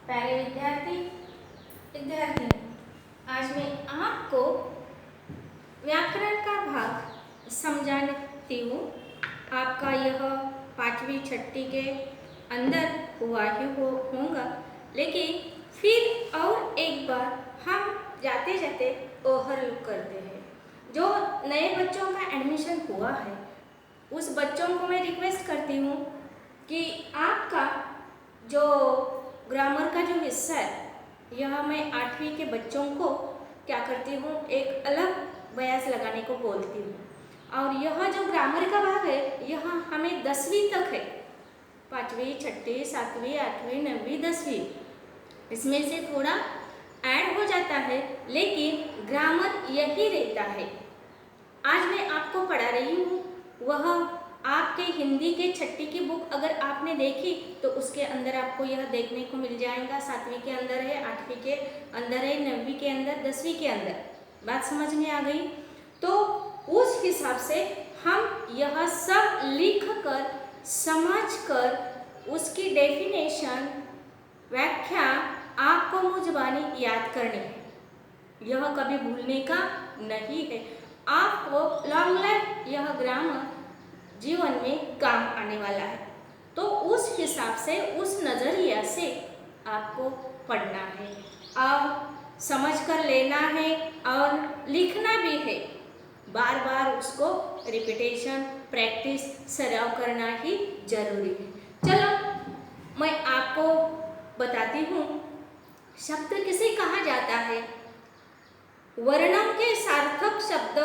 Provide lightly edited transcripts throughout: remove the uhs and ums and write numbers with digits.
प्यारे विद्यार्थी, आज मैं आपको व्याकरण का भाग समझाती हूँ। आपका यह पांचवी छठी के अंदर हुआ ही होगा, लेकिन फिर और एक बार हम जाते जाते ओवरलुक करते हैं। जो नए बच्चों का एडमिशन हुआ है उस बच्चों को मैं रिक्वेस्ट करती हूँ कि आपका जो ग्रामर का जो हिस्सा है यह मैं 8वीं के बच्चों को क्या करती हूँ, एक अलग बयास लगाने को बोलती हूँ। और यह जो ग्रामर का भाग है यह हमें 10वीं तक है, 5वीं, 6वीं, 7वीं, 8वीं, 9वीं, 10वीं, इसमें से थोड़ा ऐड हो जाता है, लेकिन ग्रामर यही रहता है। आज मैं आपको पढ़ा रही हूँ वह आपके हिंदी के छठी की बुक अगर आपने देखी तो उसके अंदर आपको यह देखने को मिल जाएगा। 7वीं के अंदर है, 8वीं के अंदर है, 9वीं के अंदर, 10वीं के अंदर। बात समझ में आ गई? तो उस हिसाब से हम यह सब लिख कर समझ कर उसकी डेफिनेशन व्याख्या आपको मुझबानी याद करनी है। यह कभी भूलने का नहीं है। आपको लॉन्ग लाइफ यह ग्रामर जीवन में काम आने वाला है। तो उस हिसाब से, उस नज़रिया से आपको पढ़ना है और समझ कर लेना है और लिखना भी है। बार बार उसको रिपीटेशन, प्रैक्टिस, सराव करना ही जरूरी है। चलो मैं आपको बताती हूँ शब्द किसे कहा जाता है। वर्णों के सार्थक शब्द,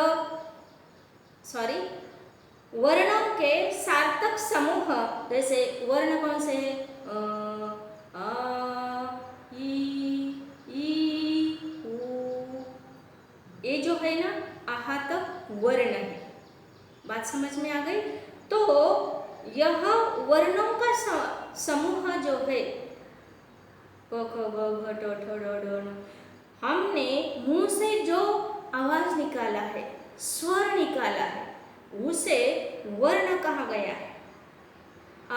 वर्णों के सार्थक समूह, जैसे वर्ण कौन से है? आ, ई, उ, ये जो है ना आहतक वर्ण है। बात समझ में आ गई? तो यह वर्णों का समूह जो है क ख ग घ ट ठ ड ढ ण, हमने मुंह से जो आवाज निकाला है, स्वर निकाला है, उसे वर्ण कहा गया है।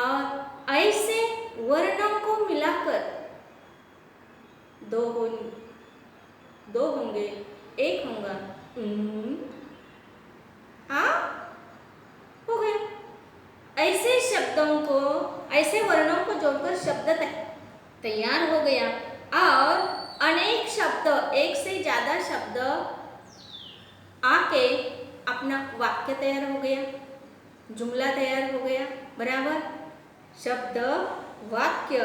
और ऐसे वर्णों को मिलाकर दो होंगे, एक होगा आ हो गए। ऐसे शब्दों को, ऐसे वर्णों को जोड़कर शब्द तैयार हो गया और अनेक शब्द, एक से ज्यादा शब्द आके अपना वाक्य तैयार हो गया, जुमला तैयार हो गया। बराबर? शब्द, वाक्य।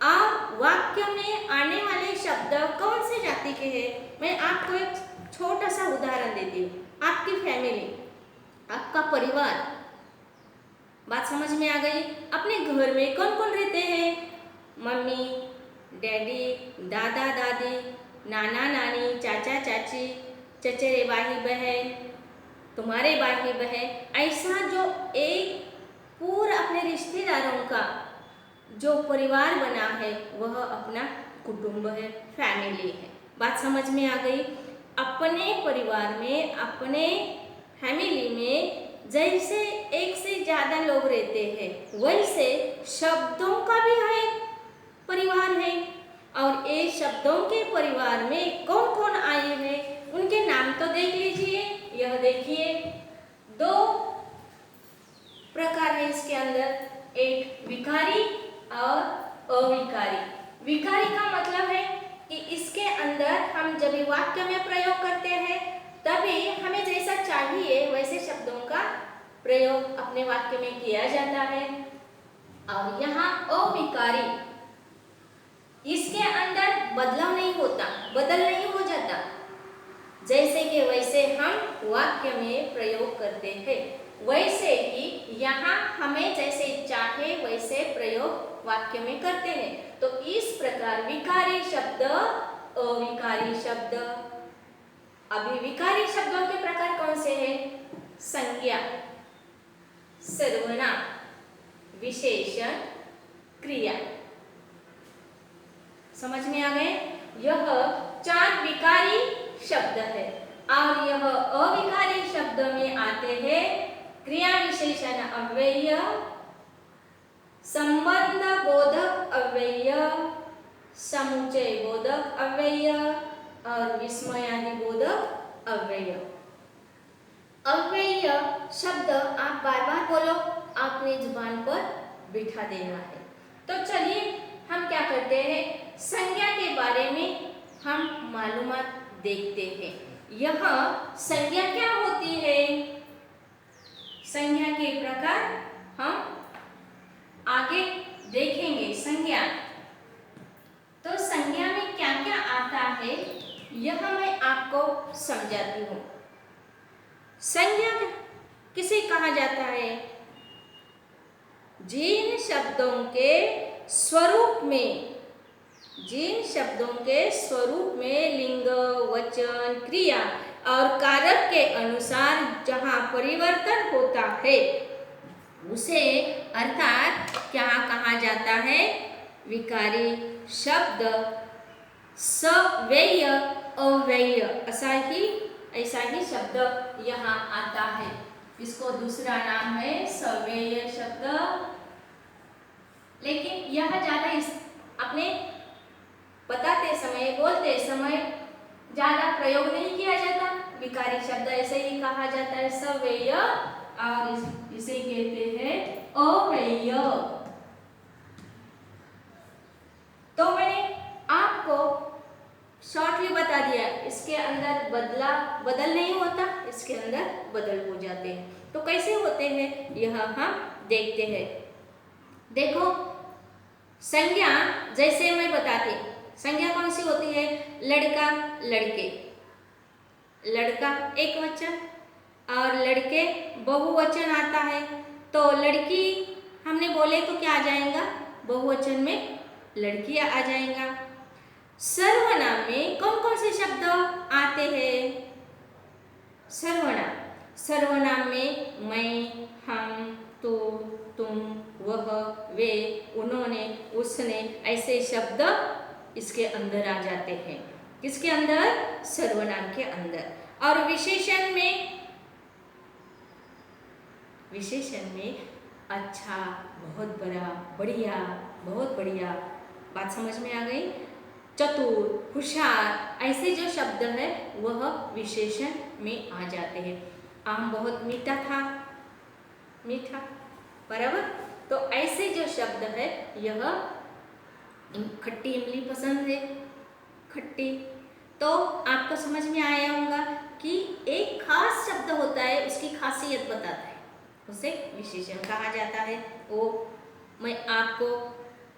अब वाक्य में आने वाले शब्द कौन से जाति के हैं? मैं आपको एक छोटा सा उदाहरण देती हूँ। आपकी फैमिली, आपका परिवार। बात समझ में आ गई? अपने घर में कौन कौन रहते हैं? मम्मी, डैडी, दादा दादी, नाना नानी, चाचा चाची, चचेरे भाई बहन, तुम्हारे भाई बहन, ऐसा जो एक पूरा अपने रिश्तेदारों का जो परिवार बना है वह अपना कुटुंब है, फैमिली है। बात समझ में आ गई? अपने परिवार में, अपने फैमिली में जैसे एक से ज्यादा लोग रहते हैं वैसे शब्दों का भी है परिवार है। और ये शब्दों के परिवार में कौन कौन आए हैं उनके नाम तो देख लीजिए। यह देखिए, दो प्रकार है इसके अंदर, एक विकारी और अविकारी। विकारी का मतलब है कि इसके अंदर हम जब वाक्य में प्रयोग करते हैं तभी हमें जैसा चाहिए वैसे शब्दों का प्रयोग अपने वाक्य में किया जाता है। और यहाँ अविकारी, इसके अंदर बदलाव नहीं होता, बदल नहीं हो जाता, जैसे कि वैसे हम वाक्य में प्रयोग करते हैं वैसे ही यहाँ हमें जैसे चाहे वैसे प्रयोग वाक्य में करते हैं। तो इस प्रकार विकारी शब्द, अविकारी शब्द। अभी विकारी शब्दों के प्रकार कौन से हैं? संज्ञा, सर्वनाम, विशेषण, क्रिया। समझ में आ गए? यह 4 विकारी शब्द है और यह अविकारी शब्द में आते हैं क्रिया विशेषण अव्यय, संबंध बोधक अव्यय, समुच्चय बोधक अव्यय और विस्मयादि बोधक अव्यय। अव्यय शब्द आप बार बार बोलो, आपने जुबान पर बिठा देना है। तो चलिए हम क्या करते हैं, संज्ञा के बारे में हम मालूमात देखते हैं। यह संज्ञा क्या होती है, संज्ञा के प्रकार हम आगे देखेंगे। संज्ञा, तो संज्ञा में क्या क्या आता है यह मैं आपको समझाती हूँ। संज्ञा किसे कहा जाता है, जिन शब्दों के स्वरूप में, जिन शब्दों के स्वरूप में लिंग, वचन, क्रिया और कारक के अनुसार जहाँ परिवर्तन होता है उसे अर्थात क्या कहा जाता है, विकारी शब्द, सव्यय, अव्यय, ऐसा ही शब्द यहाँ आता है। इसको दूसरा नाम है सव्यय शब्द, लेकिन यह ज्यादा अपने बताते समय, बोलते समय ज्यादा प्रयोग नहीं किया जाता। विकारी शब्द ऐसे ही कहा जाता है सव्यय, और इसे कहते हैं अव्यय। तो मैंने आपको शॉर्टली बता दिया, इसके अंदर बदल नहीं होता, इसके अंदर बदल हो जाते हैं। तो कैसे होते हैं यह हम देखते हैं। देखो संज्ञा जैसे मैं बताती, संज्ञा कौन सी होती है, लड़का लड़के, लड़का एक वचन और लड़के बहुवचन आता है। तो लड़की हमने बोले तो क्या आ जाएगा, बहुवचन में लड़की आ जाएगा। सर्वनाम में कौन कौन से शब्द आते हैं, सर्वनाम, सर्वनाम में मैं, हम, तू, तुम, वह, वे, उन्होंने, उसने, ऐसे शब्द इसके अंदर आ जाते हैं। किसके अंदर, सर्वनाम के अंदर। और विशेषण में, विशेषण में अच्छा, बहुत बड़ा, बढ़िया, बहुत बढ़िया, बात समझ में आ गई, चतुर, होशियार, ऐसे जो शब्द है वह विशेषण में आ जाते हैं। आम बहुत मीठा था, मीठा, बराबर। तो ऐसे जो शब्द है, यह खट्टी इमली पसंद है, खट्टी। तो आपको समझ में आया होगा कि एक खास शब्द होता है, उसकी खासियत बताता है, उसे विशेषण कहा जाता है। वो मैं आपको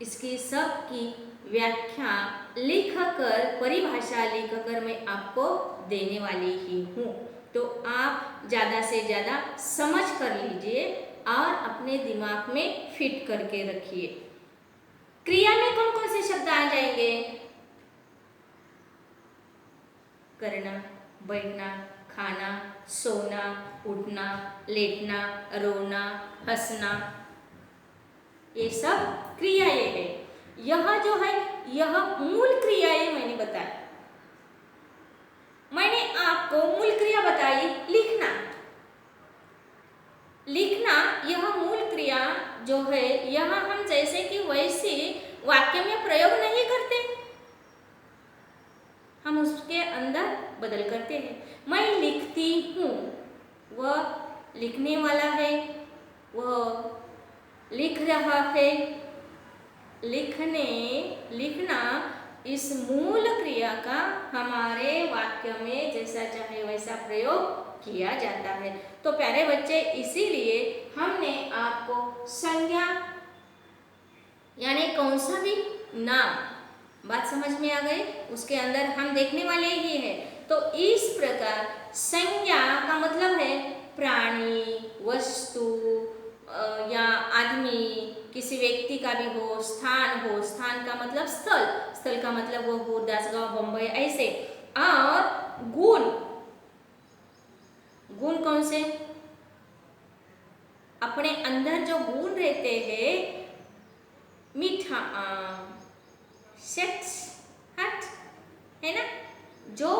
इसकी सब की व्याख्या लिखकर, परिभाषा लिखकर मैं आपको देने वाली ही हूँ। तो आप ज़्यादा से ज़्यादा समझ कर लीजिए और अपने दिमाग में फिट करके रखिए। क्रिया में कौन कौन से शब्द आ जाएंगे, करना, बैठना, खाना, सोना, उठना, लेटना, रोना, हंसना, ये सब क्रियाएं हैं। यह जो है यह मूल क्रियाएं मैंने बताया, मैंने आपको मूल क्रिया बताई, लिखना, लिखना यह मूल क्रिया जो है, यह हम जैसे कि वैसे वाक्य में प्रयोग नहीं करते, हम उसके अंदर बदल करते हैं। मैं लिखती हूँ, वह लिखने वाला है, वह लिख रहा है। लिखने, लिखना इस मूल क्रिया का हमारे वाक्य में जैसा चाहे वैसा प्रयोग किया जाता है। तो प्यारे बच्चे, इसीलिए हमने आपको संज्ञा यानी कौन सा भी नाम, बात समझ में आ गई, उसके अंदर हम देखने वाले ही हैं। तो इस प्रकार संज्ञा का मतलब है प्राणी, वस्तु या आदमी, किसी व्यक्ति का भी हो, स्थान हो, स्थान का मतलब स्थल, स्थल का मतलब वो हो दासगांव, बम्बई, ऐसे। और गुण, गुण कौन से, अपने अंदर जो गुण रहते हैं, मीठा आम, सेक्स, हट, है ना, जो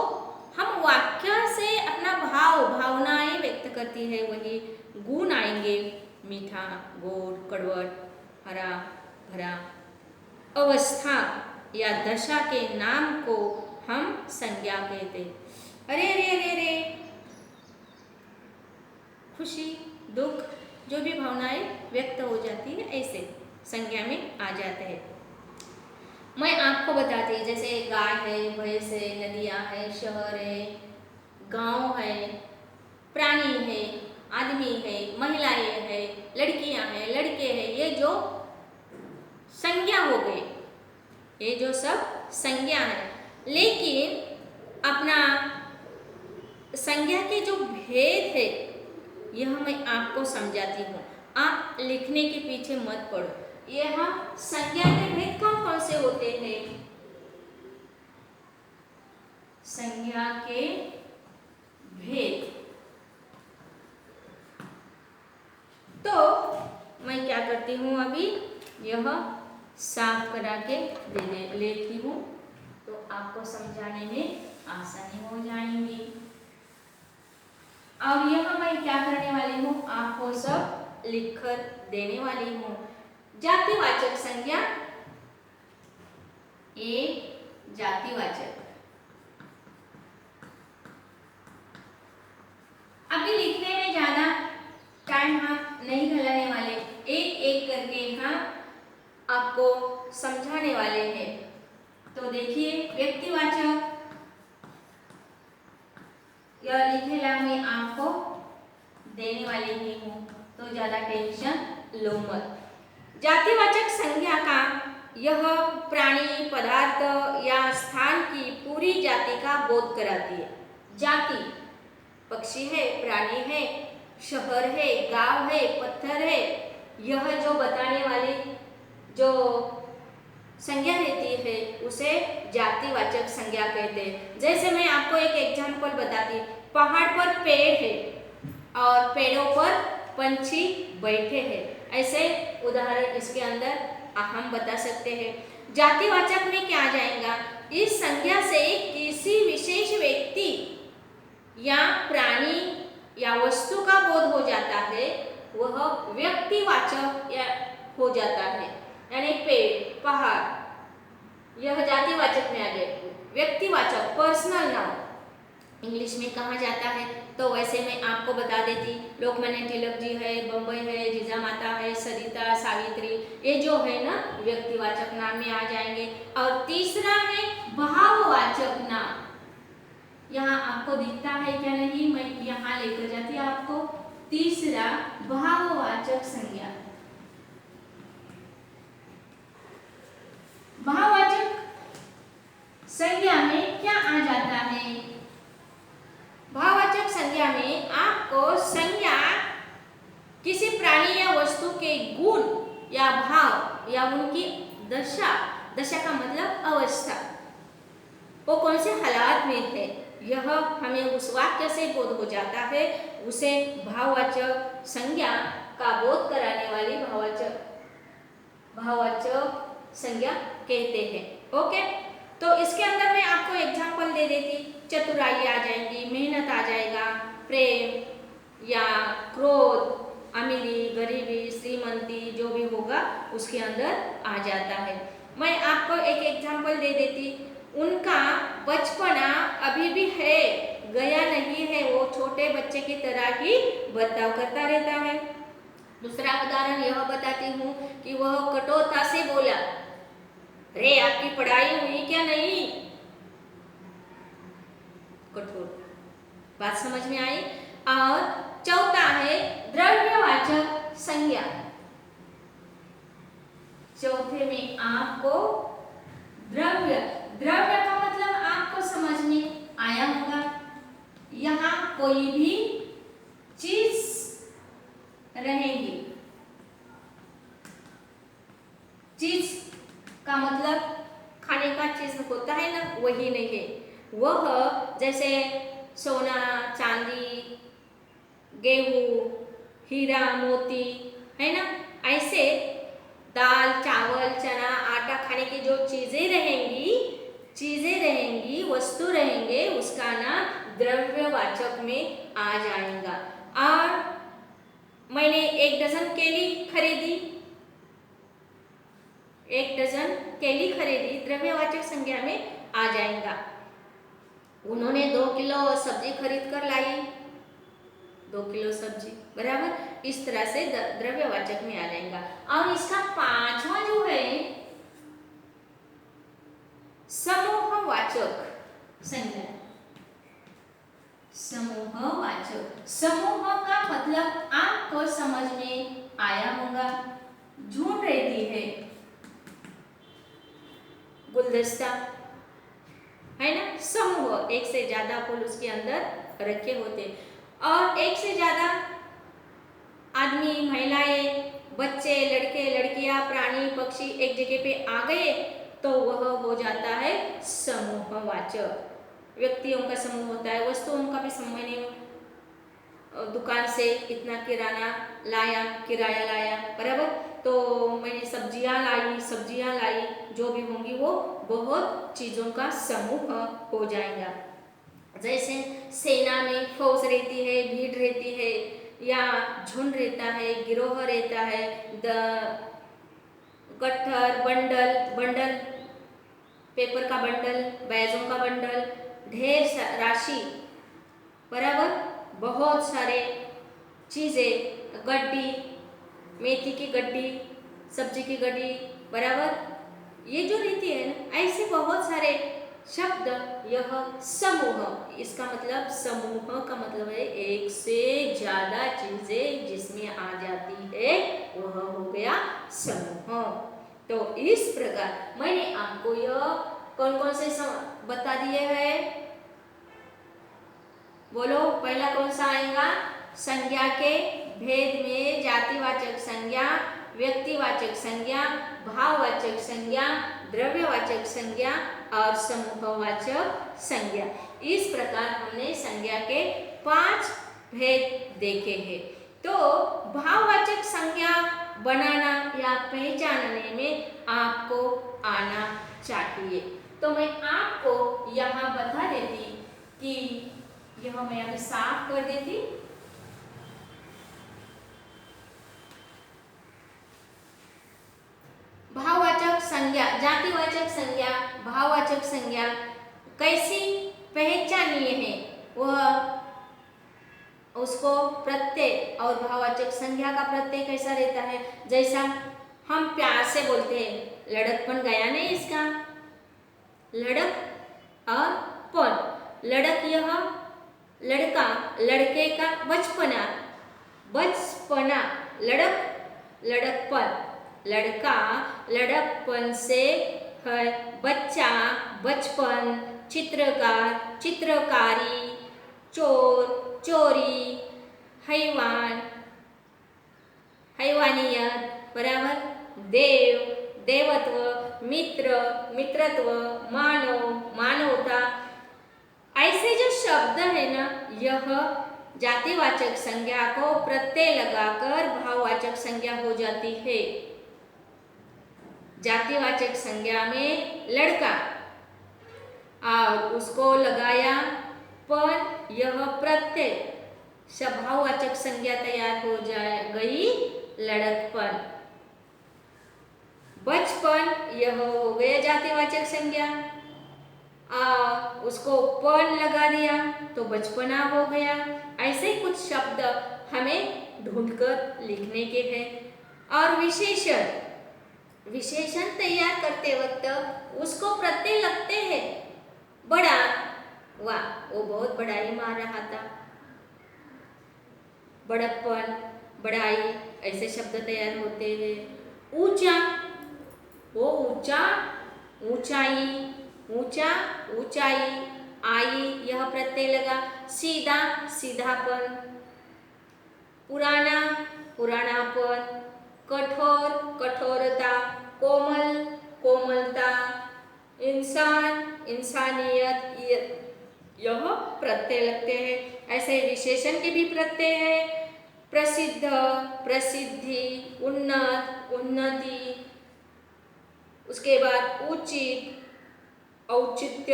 हम वाक्य से अपना भाव, भावनाएं व्यक्त करती है, वही गुण आएंगे। मीठा, गोड, कड़वट, हरा भरा। अवस्था या दशा के नाम को हम संज्ञा कहते। अरे अरे अरे अरे, खुशी, दुख, जो भी भावनाएं व्यक्त हो जाती है ऐसे संज्ञा में आ जाते हैं। मैं आपको बताती, जैसे गाय है, भैंस है, नदियाँ है, शहर है, गांव है, प्राणी है, आदमी है, महिलाएं है, लड़कियां हैं, लड़के हैं, ये जो संज्ञा हो गए, ये जो सब संज्ञा है। लेकिन अपना संज्ञा के जो भेद है यह मैं आपको समझाती हूँ, आप लिखने के पीछे मत पड़ो। यह संज्ञा के भेद कौन कौन से होते हैं? संज्ञा के भेद तो मैं क्या करती हूँ, अभी यह साफ करा के दे लेती हूँ तो आपको समझाने में आसानी हो जाएगी। और यह मैं क्या करने वाली हूँ, आपको सब लिख कर देने वाली हूँ। जातिवाचक संज्ञा, एक जातिवाचक। अभी लिखने में ज्यादा टाइम हम नहीं लगाने वाले, एक एक करके हम आपको समझाने वाले हैं। तो देखिए, व्यक्तिवाचक यह लिखेला मैं आपको देने वाली ही हूँ, तो ज्यादा टेंशन लो मत। जातिवाचक संज्ञा का यह प्राणी, पदार्थ या स्थान की पूरी जाति का बोध कराती है। जाति पक्षी है, प्राणी है, शहर है, गांव है, पत्थर है, यह जो बताने वाली जो संज्ञा रहती है उसे जातिवाचक संज्ञा कहते हैं। जैसे मैं आपको एक एग्जांपल बताती, पहाड़ पर पेड़ है और पेड़ों पर पंछी बैठे हैं, ऐसे उदाहरण इसके अंदर हम बता सकते हैं। जातिवाचक में क्या जाएगा, इस संज्ञा से किसी विशेष व्यक्ति या प्राणी या वस्तु का बोध हो जाता है, वह व्यक्तिवाचक या हो जाता है। यानी पेड़, पहाड़, यह जातिवाचक में आ गए। व्यक्तिवाचक, पर्सनल नाउन इंग्लिश में कहा जाता है, तो वैसे मैं आपको बता देती, लोकमान्य तिलक जी है, बम्बई है, जिजामाता है, सरिता, सावित्री, ये जो है ना व्यक्तिवाचक नाम में आ जाएंगे। और तीसरा है भाववाचक नाम, यहाँ आपको दिखता है क्या नहीं, मैं यहाँ लेकर जाती आपको। तीसरा भाववाचक संज्ञा। भाववाचक संज्ञा में क्या आ जाता है, भाववाचक संज्ञा में आपको संज्ञा किसी प्राणी या वस्तु के गुण या भाव या उनकी दशा, दशा का मतलब अवस्था, वो कौन से हालात में है, यह हमें उस वाक्य से बोध हो जाता है, उसे भाववाचक संज्ञा का बोध कराने वाली भाववाचक संज्ञा कहते हैं। ओके, तो इसके अंदर मैं आपको एग्जांपल दे देती, चतुराई आ जाएगी, मेहनत आ जाएगा, प्रेम या क्रोध, अमीरी, गरीबी, श्रीमंती, जो भी होगा उसके अंदर आ जाता है। मैं आपको एक एग्जांपल दे देती, उनका बचपना अभी भी है, गया नहीं है, वो छोटे बच्चे की तरह ही बर्ताव करता रहता है। दूसरा उदाहरण यह बताती हूँ कि वह कठोरता से बोला, रे आपकी पढ़ाई हुई क्या नहीं, कठोर, बात समझ में आई। और चौथा है द्रव्यवाचक संज्ञा। चौथे में आपको द्रव्य, द्रव्य का मतलब आपको समझ में आया होगा, यहाँ कोई भी चीज रहेगी, चीज का मतलब खाने का चीज होता है ना, वही नहीं है। वह जैसे सोना, चांदी, गेहूं, हीरा, मोती है ना, ऐसे दाल, चावल, चना, आटा खाने की जो चीजें रहेंगी, वस्तु रहेंगे, उसका नाम द्रव्यवाचक में आ जाएगा। और मैंने 1 डजन केली खरीदी, 1 डजन केली खरीदी द्रव्यवाचक संज्ञा में आ जाएगा। उन्होंने 2 किलो सब्जी खरीद कर लाई, 2 किलो सब्जी, बराबर। इस तरह से द्रव्यवाचक में आ जाएगा। और इसका 5वां जो है समूहवाचक संज्ञा। समूहवाचक, समूह का मतलब आपको समझ में आया होगा। झुंड रहती है, गुलदस्ता है ना, समूह, एक से ज्यादा फूल उसके अंदर रखे होते, और एक से ज्यादा आदमी, महिलाएं, बच्चे, लड़के, लड़कियां, प्राणी, पक्षी एक जगह पे आ गए तो वह हो जाता है समूहवाचक। व्यक्तियों का समूह होता है, वस्तुओं का भी समूह नहीं। दुकान से इतना किराना लाया, किराया लाया, बराबर। तो मैंने सब्जियां लाई, जो भी होंगी वो बहुत चीजों का समूह हो जाएगा। जैसे सेना में फौज रहती है, भीड़ रहती है, या झुंड रहता है, गिरोह रहता है, गट्ठर, बंडल, पेपर का बंडल, बैजों का बंडल, ढेर राशि, बराबर, बहुत सारे चीजें, गड्डी, मेथी की गड्डी, सब्जी की गड्डी, बराबर, ये जो रहती है ना, ऐसे बहुत सारे शब्द, यह समूह। इसका मतलब समूह का मतलब है एक से ज्यादा चीजें जिसमें आ जाती है, वह हो गया समूह। तो इस प्रकार मैंने आपको यह कौन कौन से बता दिए हैं, बोलो। पहला कौन सा आएगा? संज्ञा के भेद में जातिवाचक संज्ञा, व्यक्तिवाचक संज्ञा, भाववाचक संज्ञा, द्रव्यवाचक संज्ञा और समूहवाचक संज्ञा। इस प्रकार हमने संज्ञा के 5 भेद देखे हैं। तो भाववाचक संज्ञा बनाना या पहचानने में आपको आना चाहिए। तो मैं आपको यहाँ बता देती कि यह मैं अभी साफ कर देती। भाववाचक संज्ञा, जातिवाचक संज्ञा, भाववाचक संज्ञा कैसी पहचानिए है, वह उसको प्रत्यय और भाववाचक संज्ञा का प्रत्यय कैसा रहता है। जैसा हम प्यार से बोलते हैं, लड़कपन गया नहीं इसका, लड़क और पन, लड़क यह लड़का, लड़के का बचपना, बचपना, लड़क लड़कपन, लड़का लड़कपन से है, बच्चा बचपन, चित्रकार चित्रकारी, चोर चोरी, हैवान हैवानियत, बराबर, देव देवत्व, मित्र मित्रत्व, मानव मानवता, ऐसे जो शब्द है ना, यह जातिवाचक संज्ञा को प्रत्यय लगाकर भाववाचक संज्ञा हो जाती है। जातिवाचक संज्ञा में लड़का और उसको लगाया पर, यह प्रत्यय, भाववाचक संज्ञा तैयार हो जाए गई, लड़कपन। बचपन, यह हो गया जातिवाचक संज्ञा, उसको पन लगा दिया तो बचपना हो गया। ऐसे कुछ शब्द हमें ढूंढकर लिखने के हैं। और विशेषण तैयार करते वक्त उसको प्रत्यय लगते हैं। बड़ा, वाह वो बहुत बड़ा ही मार रहा था, बड़प्पन, बड़ाई, ऐसे शब्द तैयार होते हैं। ऊंचा, वो ऊंचा, ऊंचाई, ऊंचा ऊंचाई, आई यह प्रत्यय लगा। सीधा, सीधापन, पुराना, पुरानापन, कठोर, कठोरता, कोमल, कोमलता, इंसान, इंसानियत, यह प्रत्यय लगते हैं। ऐसे विशेषण के भी प्रत्यय है। प्रसिद्ध, प्रसिद्धि, उन्नत, उन्नति, उसके बाद उचित, औचित्य,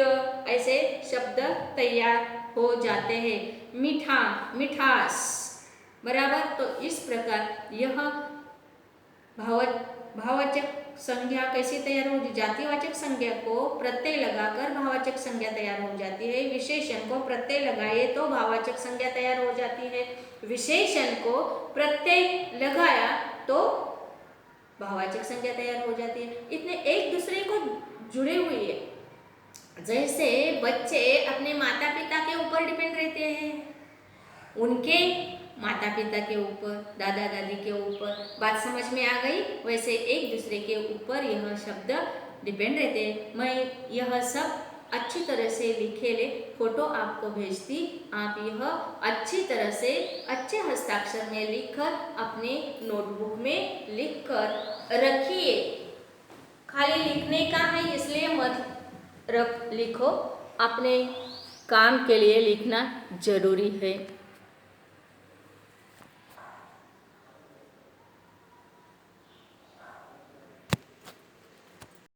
ऐसे शब्द तैयार हो जाते हैं। मीठा, मिठास, बराबर। तो इस प्रकार यह भाववाचक संज्ञा कैसी तैयार हो जातिवाचक संज्ञा को प्रत्यय लगाकर भाववाचक संज्ञा तैयार हो जाती है। विशेषण को प्रत्यय लगाए तो भाववाचक संज्ञा तैयार हो जाती है। विशेषण को प्रत्यय लगाया तो भाववाचक संज्ञा तैयार हो जाती है। इतने एक दूसरे को जुड़े हुए है। जैसे बच्चे अपने माता पिता के ऊपर डिपेंड रहते हैं, उनके माता पिता के ऊपर, दादा दादी के ऊपर, बात समझ में आ गई? वैसे एक दूसरे के ऊपर यह शब्द डिपेंड रहते हैं। मैं यह सब अच्छी तरह से लिखे ले फोटो आपको भेजती, आप यह अच्छी तरह से अच्छे हस्ताक्षर में लिखकर अपने नोटबुक में लिखकर रखिए। खाली लिखने का है इसलिए मत लिखो, अपने काम के लिए लिखना जरूरी है।